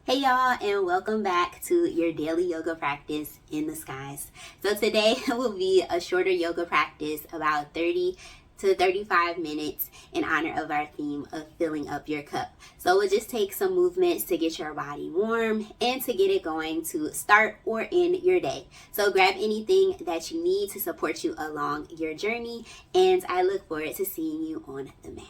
Hey y'all, and welcome back to your daily yoga practice in the skies. So today will be a shorter yoga practice, about 30 to 35 minutes, in honor of our theme of filling up your cup. So we'll just take some movements to get your body warm and to get it going to start or end your day. So grab anything that you need to support you along your journey, and I look forward to seeing you on the mat.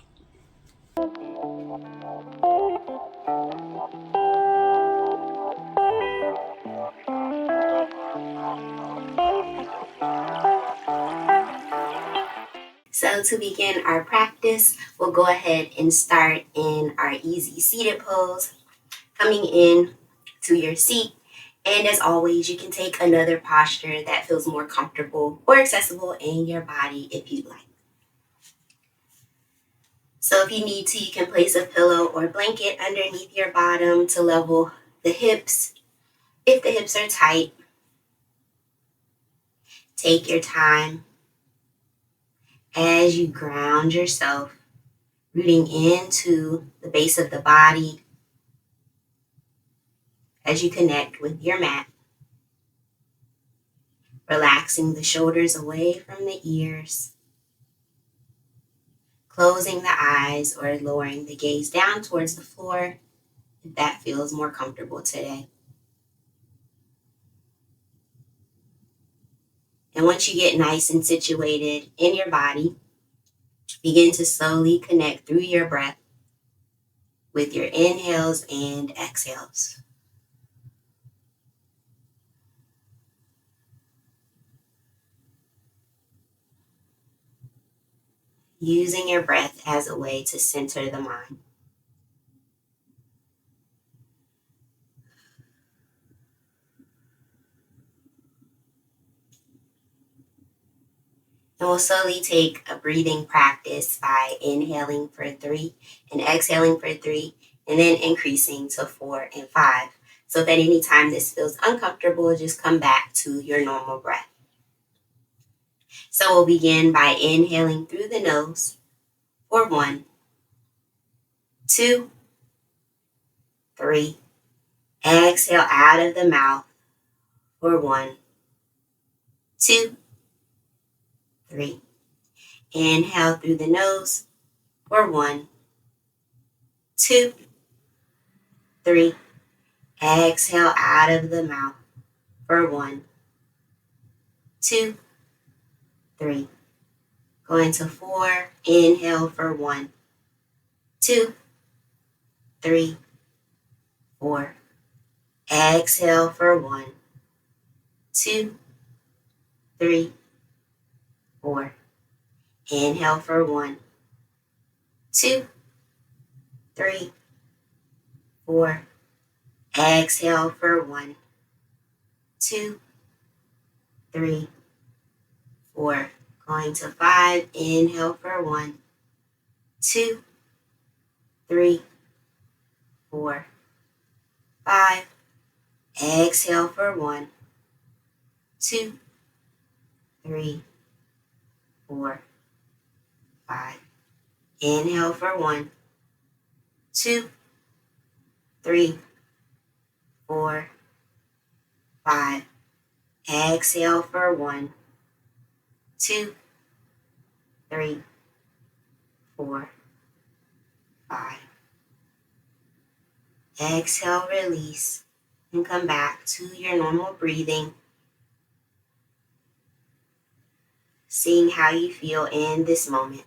So to begin our practice, we'll go ahead and start in our easy seated pose, coming in to your seat. And as always, you can take another posture that feels more comfortable or accessible in your body if you'd like. So if you need to, you can place a pillow or blanket underneath your bottom to level the hips. If the hips are tight, take your time as you ground yourself, rooting into the base of the body as you connect with your mat, relaxing the shoulders away from the ears, closing the eyes or lowering the gaze down towards the floor if that feels more comfortable today. And once you get nice and situated in your body, begin to slowly connect through your breath with your inhales and exhales. Using your breath as a way to center the mind. And we'll slowly take a breathing practice by inhaling for 3 and exhaling for 3, and then increasing to 4 and 5. So if at any time this feels uncomfortable, just come back to your normal breath. So we'll begin by inhaling through the nose for 1, 2, 3. Exhale out of the mouth for 1, 2, 3. Inhale through the nose for 1, 2, 3. Exhale out of the mouth for 1, 2, 3. Going to 4. Inhale for 1, 2, 3, 4. Exhale for 1, 2, 3, 4. Inhale for 1, 2, 3, 4. Exhale for 1, 2, 3, 4. Going to 5. Inhale for 1, 2, 3, 4, 5. Exhale for 1, 2, 3, 4, 5. Inhale for 1, 2, 3, 4, 5. Exhale for 1, 2, 3, 4, 5. Exhale, release, and come back to your normal breathing. Seeing how you feel in this moment.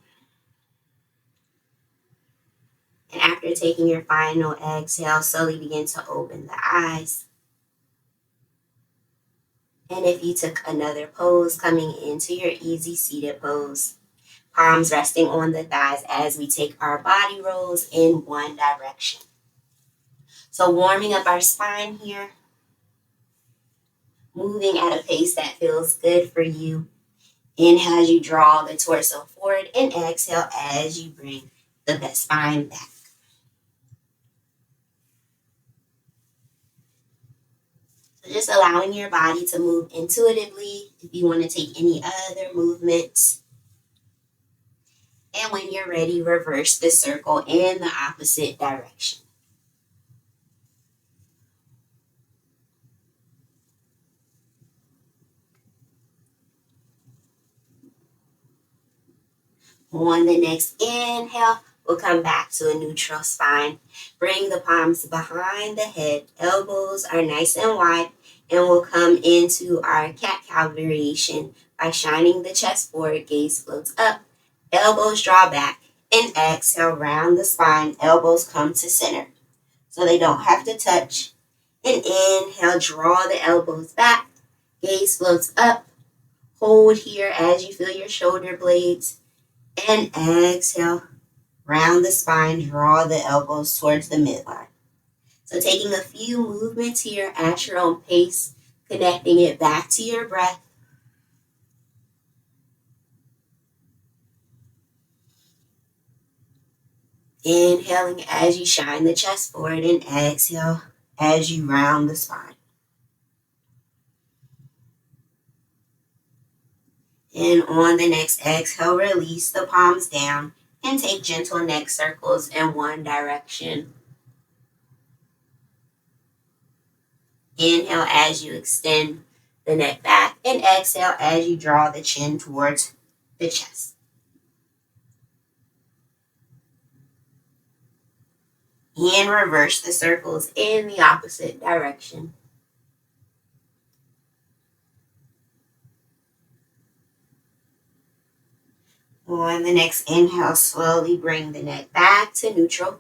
And after taking your final exhale, slowly begin to open the eyes. And if you took another pose, coming into your easy seated pose, palms resting on the thighs as we take our body rolls in one direction. So warming up our spine here, moving at a pace that feels good for you. Inhale as you draw the torso forward, and exhale as you bring the spine back. So just allowing your body to move intuitively. If you want to take any other movements. And when you're ready, reverse the circle in the opposite direction. On the next inhale, we'll come back to a neutral spine. Bring the palms behind the head. Elbows are nice and wide. And we'll come into our cat-cow variation by shining the chest forward, gaze floats up, elbows draw back, and exhale, round the spine, elbows come to center. So they don't have to touch. And inhale, draw the elbows back, gaze floats up, hold here as you feel your shoulder blades, and exhale, round the spine, draw the elbows towards the midline. So taking a few movements here at your own pace, connecting it back to your breath. Inhaling as you shine the chest forward, and exhale as you round the spine. And on the next exhale, release the palms down and take gentle neck circles in one direction. Inhale as you extend the neck back, and exhale as you draw the chin towards the chest. And reverse the circles in the opposite direction. On the next inhale, slowly bring the neck back to neutral.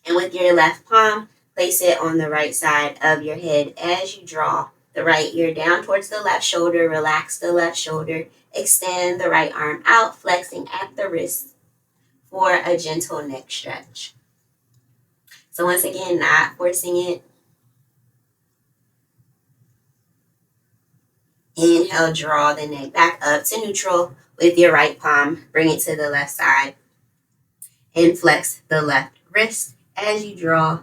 And with your left palm, place it on the right side of your head as you draw the right ear down towards the left shoulder. Relax the left shoulder. Extend the right arm out, flexing at the wrist for a gentle neck stretch. So once again, not forcing it. Inhale, draw the neck back up to neutral with your right palm. Bring it to the left side and flex the left wrist as you draw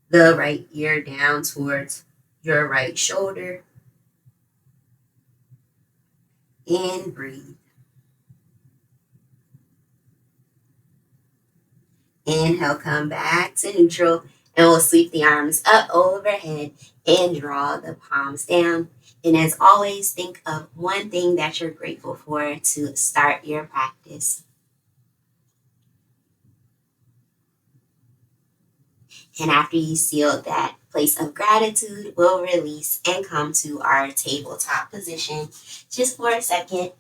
the right ear down towards your right shoulder. And breathe. Inhale, come back to neutral, and we'll sweep the arms up overhead and draw the palms down. And as always, think of one thing that you're grateful for to start your practice. And after you seal that place of gratitude, we'll release and come to our tabletop position just for a second.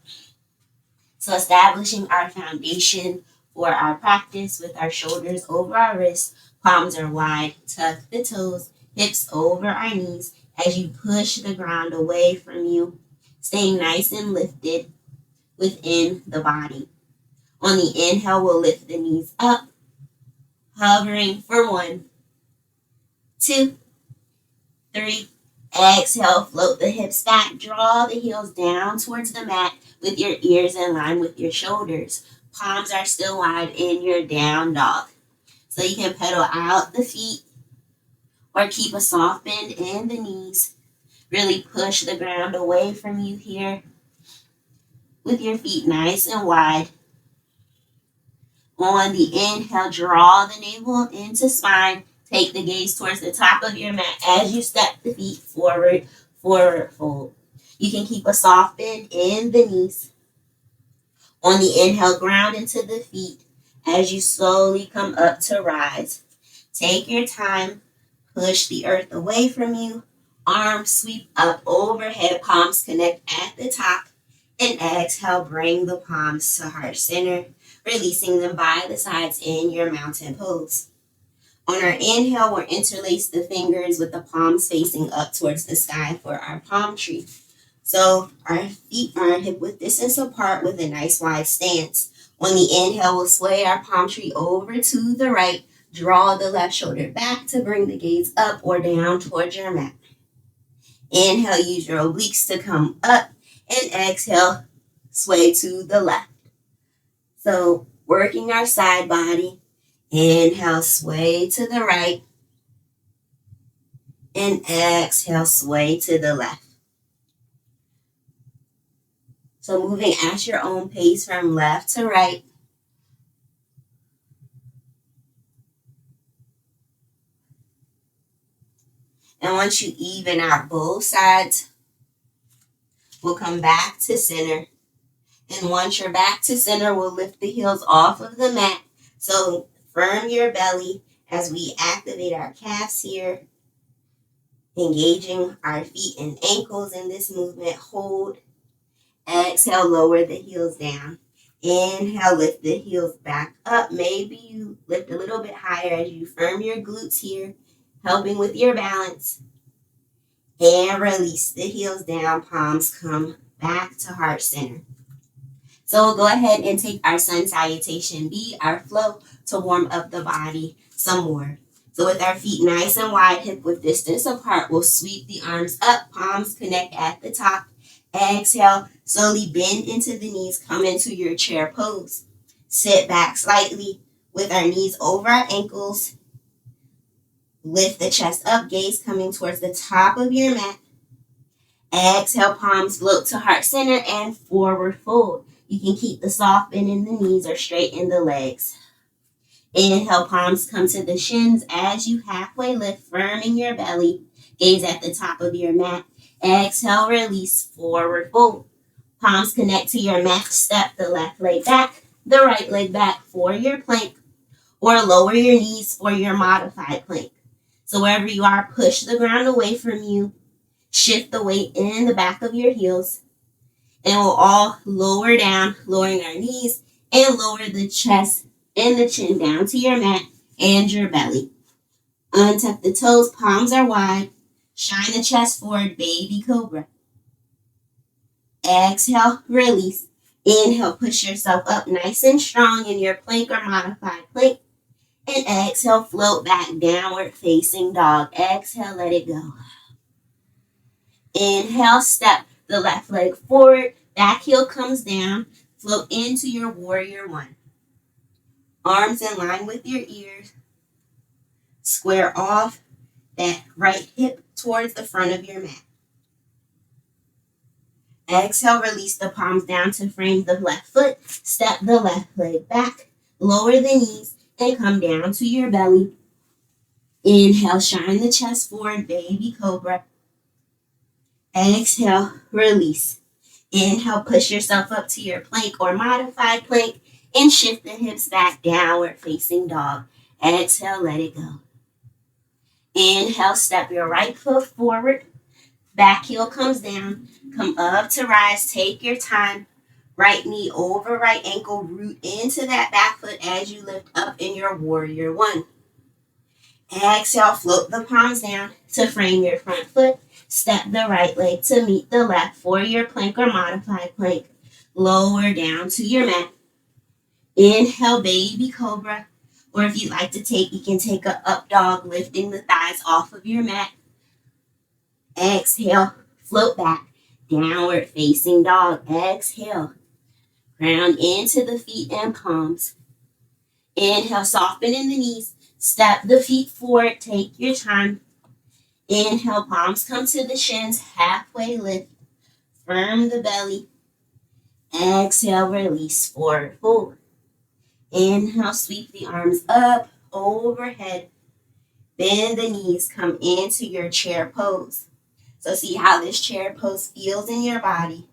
So establishing our foundation for our practice with our shoulders over our wrists, palms are wide, tuck the toes, hips over our knees as you push the ground away from you, staying nice and lifted within the body. On the inhale, we'll lift the knees up, hovering for 1, 2, 3. Exhale, float the hips back, draw the heels down towards the mat with your ears in line with your shoulders. Palms are still wide in your down dog. So you can pedal out the feet or keep a soft bend in the knees. Really push the ground away from you here with your feet nice and wide. On the inhale, draw the navel into spine. Take the gaze towards the top of your mat as you step the feet forward fold. You can keep a soft bend in the knees. On the inhale, ground into the feet as you slowly come up to rise. Take your time, push the earth away from you. Arms sweep up overhead, palms connect at the top. And exhale, bring the palms to heart center, releasing them by the sides in your mountain pose. On our inhale, we'll interlace the fingers with the palms facing up towards the sky for our palm tree. So our feet are hip width distance apart with a nice wide stance. On the inhale, we'll sway our palm tree over to the right. Draw the left shoulder back to bring the gaze up or down towards your mat. Inhale, use your obliques to come up, and exhale, sway to the left. So working our side body. Inhale, sway to the right. And exhale, sway to the left. So moving at your own pace from left to right. And once you even out both sides, we'll come back to center And once you're back to center, we'll lift the heels off of the mat. So firm your belly as we activate our calves here, engaging our feet and ankles in this movement. Hold. Exhale, lower the heels down. Inhale, lift the heels back up. Maybe you lift a little bit higher as you firm your glutes here, helping with your balance. And release the heels down. Palms come back to heart center. So we'll go ahead and take our sun salutation B, our flow, to warm up the body some more. So with our feet nice and wide, hip width distance apart, we'll sweep the arms up, palms connect at the top. Exhale, slowly bend into the knees, come into your chair pose. Sit back slightly with our knees over our ankles. Lift the chest up, gaze coming towards the top of your mat. Exhale, palms float to heart center and forward fold. You can keep the soft bend in the knees or straighten the legs. Inhale, palms come to the shins as you halfway lift, firming your belly. Gaze at the top of your mat. Exhale, release, forward fold. Palms connect to your mat. Step the left leg back, the right leg back for your plank, or lower your knees for your modified plank. So wherever you are, push the ground away from you. Shift the weight in the back of your heels. And we'll all lower down, lowering our knees, and lower the chest and the chin down to your mat and your belly. Untuck the toes, palms are wide. Shine the chest forward, baby cobra. Exhale, release. Inhale, push yourself up nice and strong in your plank or modified plank. And exhale, float back, downward facing dog. Exhale, let it go. Inhale, step the left leg forward, back heel comes down, float into your warrior one. Arms in line with your ears. Square off that right hip towards the front of your mat. Exhale, release the palms down to frame the left foot. Step the left leg back, lower the knees, and come down to your belly. Inhale, shine the chest forward, baby cobra. Exhale, release. Inhale, push yourself up to your plank or modified plank and shift the hips back, downward facing dog. Exhale, let it go. Inhale, step your right foot forward. Back heel comes down. Come up to rise. Take your time. Right knee over right ankle. Root into that back foot as you lift up in your warrior one. Exhale, float the palms down to frame your front foot. Step the right leg to meet the left for your plank or modified plank. Lower down to your mat. Inhale, baby cobra. Or if you'd like to you can take a up dog, lifting the thighs off of your mat. Exhale, float back, downward facing dog. Exhale, ground into the feet and palms. Inhale, soften in the knees. Step the feet forward, take your time. Inhale, palms come to the shins, halfway lift. Firm the belly. Exhale, release, forward fold. Inhale, sweep the arms up, overhead. Bend the knees, come into your chair pose. So see how this chair pose feels in your body.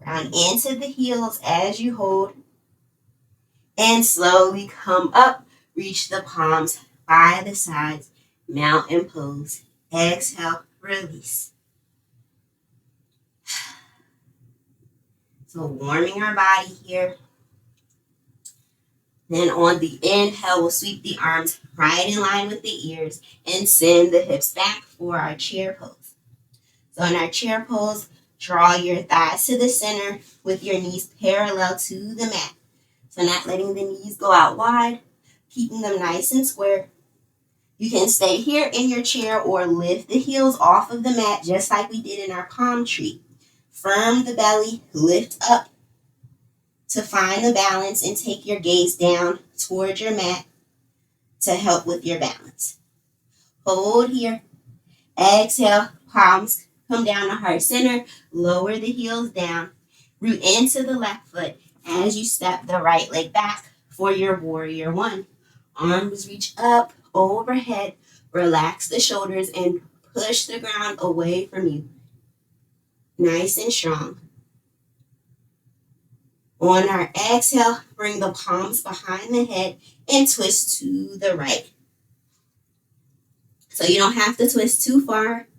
Ground into the heels as you hold. And slowly come up, reach the palms by the sides, mountain pose. Exhale, release. So warming our body here. Then on the inhale, we'll sweep the arms right in line with the ears and send the hips back for our chair pose. So in our chair pose, draw your thighs to the center with your knees parallel to the mat. So not letting the knees go out wide, keeping them nice and square. You can stay here in your chair or lift the heels off of the mat just like we did in our palm tree. Firm the belly, lift up to find the balance and take your gaze down towards your mat to help with your balance. Hold here. Exhale, palms come down to heart center. Lower the heels down. Root into the left foot as you step the right leg back for your warrior one. Arms reach up, overhead. Relax the shoulders and push the ground away from you. Nice and strong. On our exhale, bring the palms behind the head and twist to the right. So you don't have to twist too far,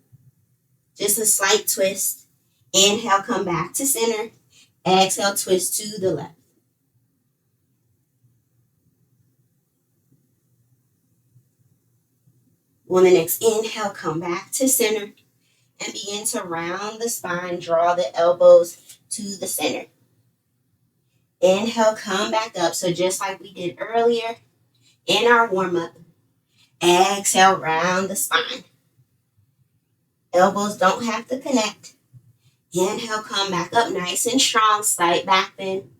just a slight twist. Inhale, come back to center. Exhale, twist to the left. On the next inhale, come back to center and begin to round the spine. Draw the elbows to the center. Inhale, come back up. So just like we did earlier in our warm-up, exhale, round the spine. Elbows don't have to connect. Inhale, come back up nice and strong, slight back bend.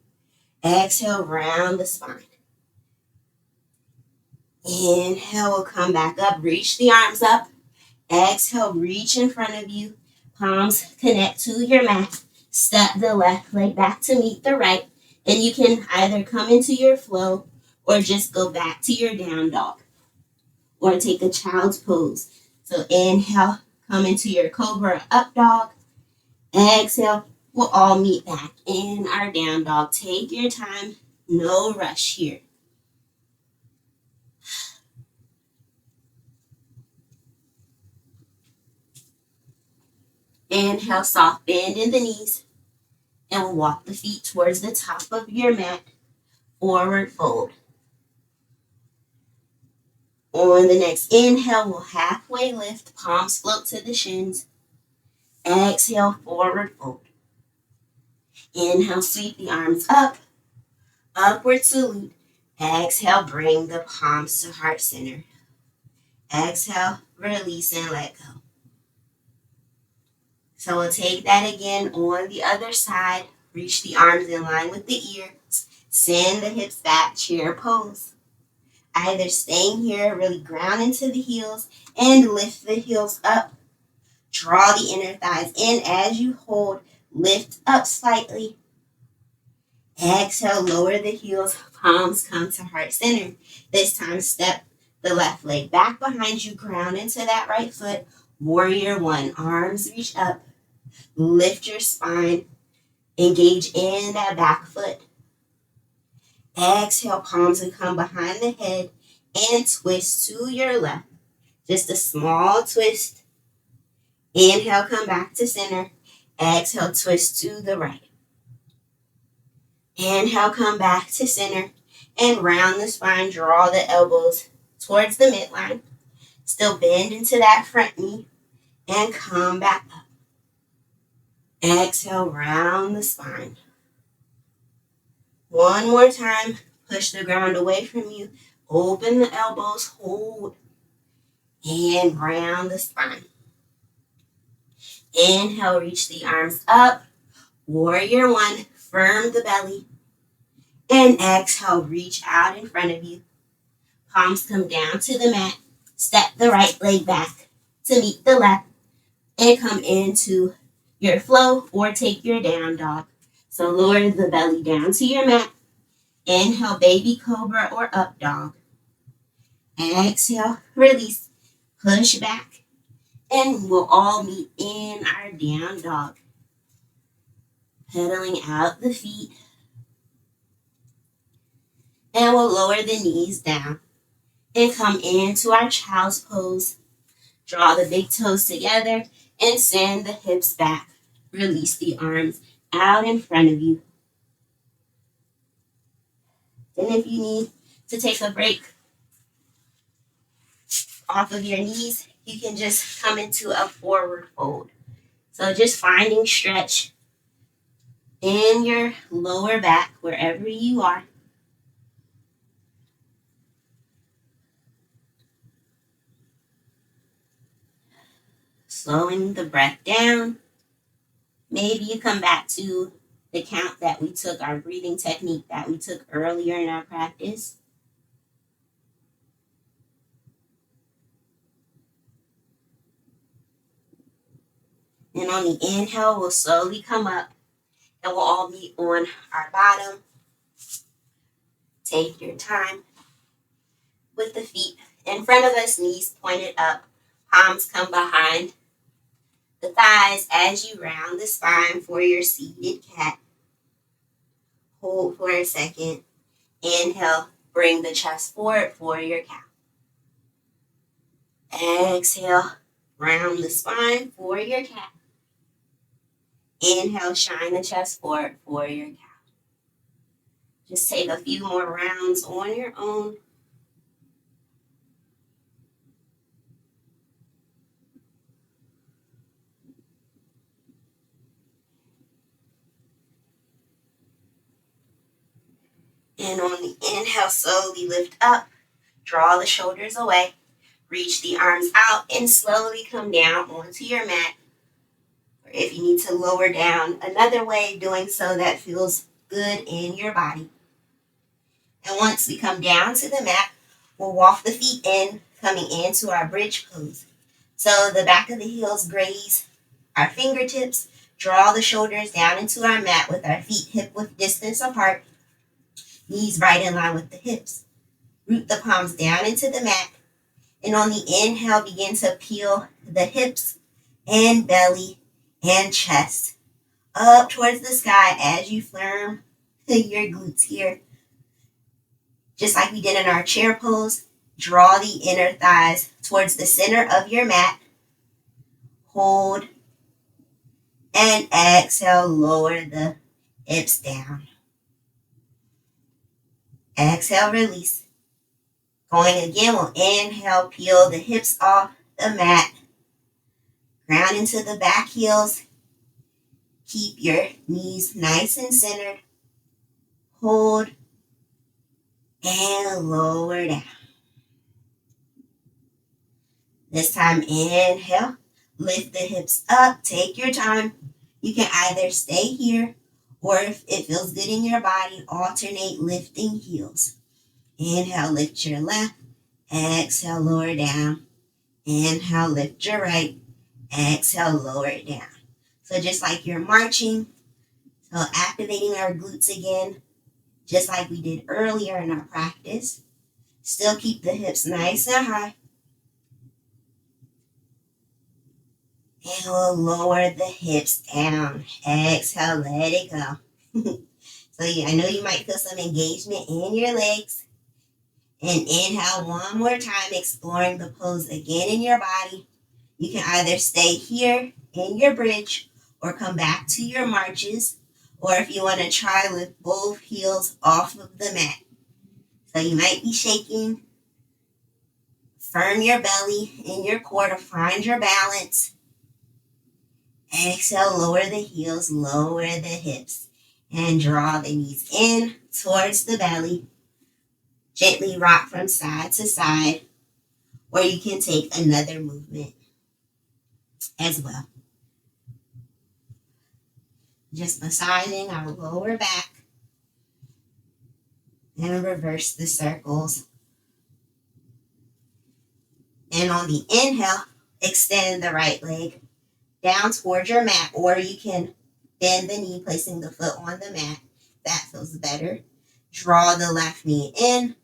Exhale, round the spine. Inhale, we'll come back up, reach the arms up. Exhale, reach in front of you. Palms connect to your mat. Step the left leg back to meet the right. And you can either come into your flow or just go back to your down dog or take a child's pose. So inhale, come into your cobra up dog. Exhale, we'll all meet back in our down dog. Take your time, no rush here. Inhale, soft bend in the knees. And we'll walk the feet towards the top of your mat. Forward fold. On the next inhale, we'll halfway lift. Palms float to the shins. Exhale, forward fold. Inhale, sweep the arms up. Upward salute. Exhale, bring the palms to heart center. Exhale, release and let go. So we'll take that again on the other side. Reach the arms in line with the ears. Send the hips back, chair pose. Either staying here, really ground into the heels and lift the heels up. Draw the inner thighs in as you hold. Lift up slightly. Exhale, lower the heels. Palms come to heart center. This time, step the left leg back behind you. Ground into that right foot. Warrior one. Arms reach up. Lift your spine. Engage in that back foot. Exhale, palms and come behind the head and twist to your left. Just a small twist. Inhale, come back to center. Exhale, twist to the right. Inhale, come back to center and round the spine. Draw the elbows towards the midline. Still bend into that front knee and come back up. Exhale, round the spine. One more time. Push the ground away from you. Open the elbows, hold, and round the spine. Inhale, reach the arms up. Warrior one, firm the belly. And exhale, reach out in front of you. Palms come down to the mat. Step the right leg back to meet the left. And come into your flow or take your down dog. So lower the belly down to your mat. Inhale, baby cobra or up dog. Exhale, release, push back. And we'll all meet in our down dog. Pedaling out the feet. And we'll lower the knees down and come into our child's pose. Draw the big toes together and send the hips back. Release the arms out in front of you. And if you need to take a break off of your knees, you can just come into a forward fold. So just finding stretch in your lower back, wherever you are. Slowing the breath down. Maybe you come back to the count that we took, our breathing technique that we took earlier in our practice. And on the inhale, we'll slowly come up and we'll all meet on our bottom. Take your time with the feet in front of us, knees pointed up, palms come behind the thighs as you round the spine for your seated cat. Hold for a second. Inhale, bring the chest forward for your cow. Exhale, round the spine for your cat. Inhale, shine the chest forward for your cow. Just take a few more rounds on your own. And on the inhale, slowly lift up. Draw the shoulders away. Reach the arms out and slowly come down onto your mat. Or if you need to lower down, another way of doing so that feels good in your body. And once we come down to the mat, we'll walk the feet in, coming into our bridge pose. So the back of the heels graze our fingertips. Draw the shoulders down into our mat with our feet hip-width distance apart. Knees right in line with the hips. Root the palms down into the mat. And on the inhale, begin to peel the hips and belly and chest up towards the sky as you firm your glutes here. Just like we did in our chair pose, draw the inner thighs towards the center of your mat. Hold and exhale, lower the hips down. Exhale, release. Going again, we'll inhale, peel the hips off the mat. Ground into the back heels. Keep your knees nice and centered. Hold and lower down. This time, inhale. Lift the hips up. Take your time. You can either stay here or if it feels good in your body, alternate lifting heels. Inhale, lift your left. Exhale, lower down. Inhale, lift your right. Exhale, lower it down. So just like you're marching, so activating our glutes again, just like we did earlier in our practice. Still keep the hips nice and high. And we'll lower the hips down. Exhale, let it go. So I know you might feel some engagement in your legs. And inhale one more time, exploring the pose again in your body. You can either stay here in your bridge or come back to your marches. Or if you want to try with both heels off of the mat. So you might be shaking. Firm your belly in your core to find your balance. Exhale, lower the heels, lower the hips, and draw the knees in towards the belly. Gently rock from side to side, or you can take another movement as well. Just massaging our lower back, and reverse the circles. And on the inhale, extend the right leg down towards your mat, or you can bend the knee, placing the foot on the mat. That feels better. Draw the left knee in.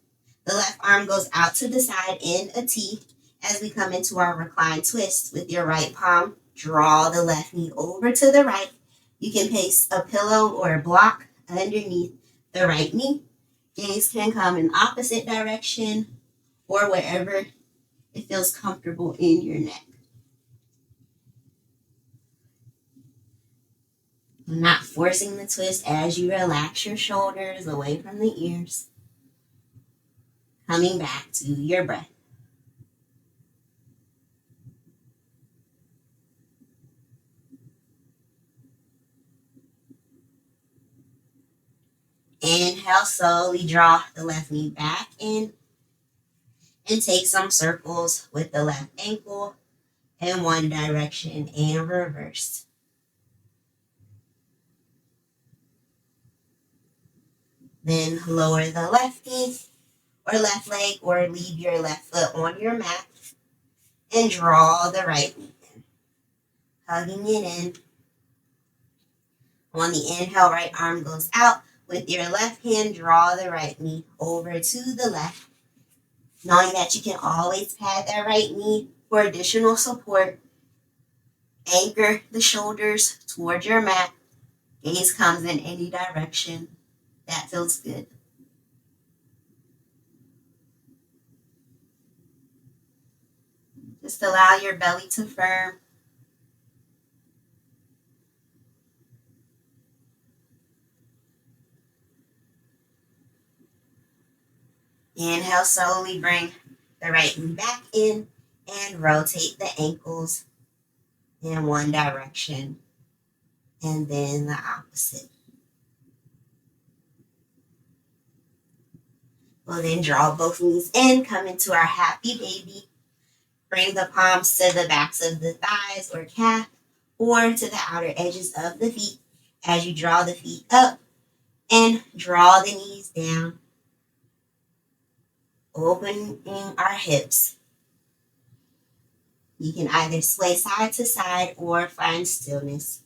The left arm goes out to the side in a T as we come into our reclined twist. With your right palm, draw the left knee over to the right. You can place a pillow or a block underneath the right knee. Gaze can come in opposite direction or wherever it feels comfortable in your neck. Not forcing the twist as you relax your shoulders away from the ears. Coming back to your breath. Inhale, slowly draw the left knee back in and take some circles with the left ankle in one direction and reverse. Then lower the left knee or left leg or leave your left foot on your mat and draw the right knee in. Hugging it in. On the inhale, right arm goes out. With your left hand, draw the right knee over to the left. Knowing that you can always pad that right knee for additional support. Anchor the shoulders towards your mat. Gaze comes in any direction That feels good. Just allow your belly to firm. Inhale, slowly bring the right knee back in and rotate the ankles in one direction and then the opposite. We'll then draw both knees in, come into our happy baby. Bring the palms to the backs of the thighs or calf or to the outer edges of the feet as you draw the feet up and draw the knees down, opening our hips. You can either sway side to side or find stillness.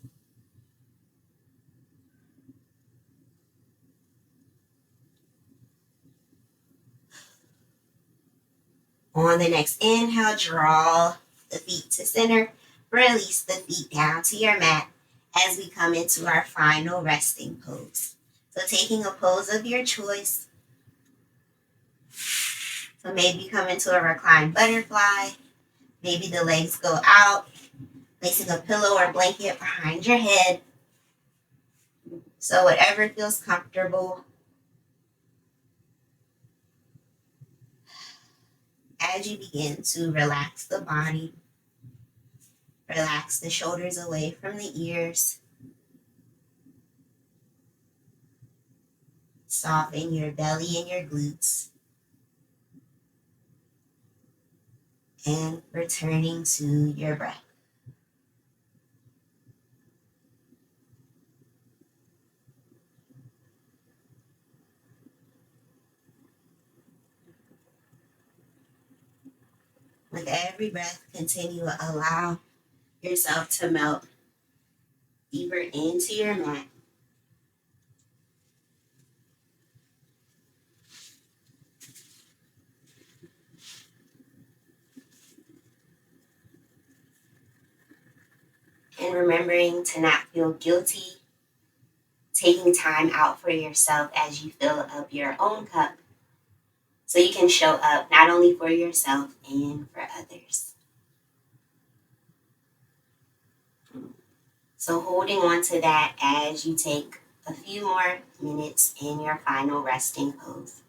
On the next inhale, draw the feet to center. Release the feet down to your mat as we come into our final resting pose. So taking a pose of your choice. So maybe come into a reclined butterfly. Maybe the legs go out, placing a pillow or blanket behind your head. So whatever feels comfortable. As you begin to relax the body, relax the shoulders away from the ears. Soften your belly and your glutes. And returning to your breath. With every breath, continue to allow yourself to melt deeper into your mat. And remembering to not feel guilty, taking time out for yourself as you fill up your own cup so you can show up not only for yourself and for others. So holding on to that as you take a few more minutes in your final resting pose.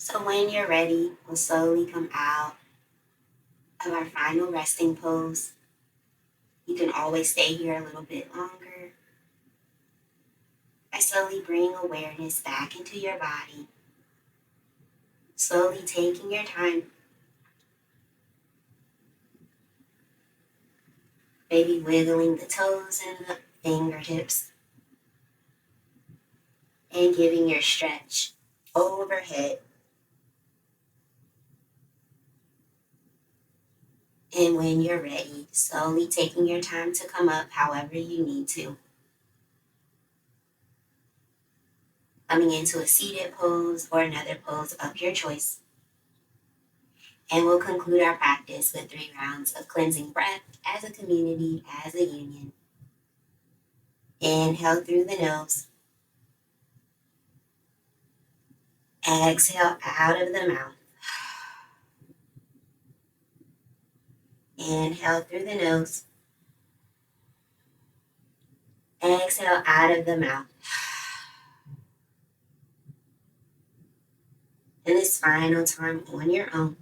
So when you're ready, we'll slowly come out of our final resting pose. You can always stay here a little bit longer by slowly bringing awareness back into your body. Slowly taking your time, maybe wiggling the toes and the fingertips, and giving your stretch overhead. And when you're ready, slowly taking your time to come up however you need to. Coming into a seated pose or another pose of your choice. And we'll conclude our practice with 3 rounds of cleansing breath as a community, as a union. Inhale through the nose. Exhale out of the mouth. Inhale through the nose. Exhale out of the mouth. And this final time on your own.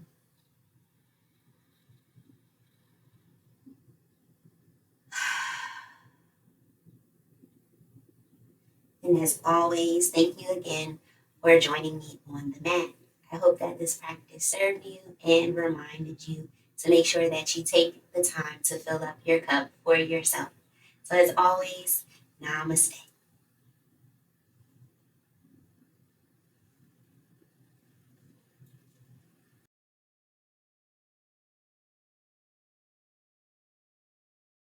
And as always, thank you again for joining me on the mat. I hope that this practice served you and reminded you to make sure that you take the time to fill up your cup for yourself. So as always, namaste.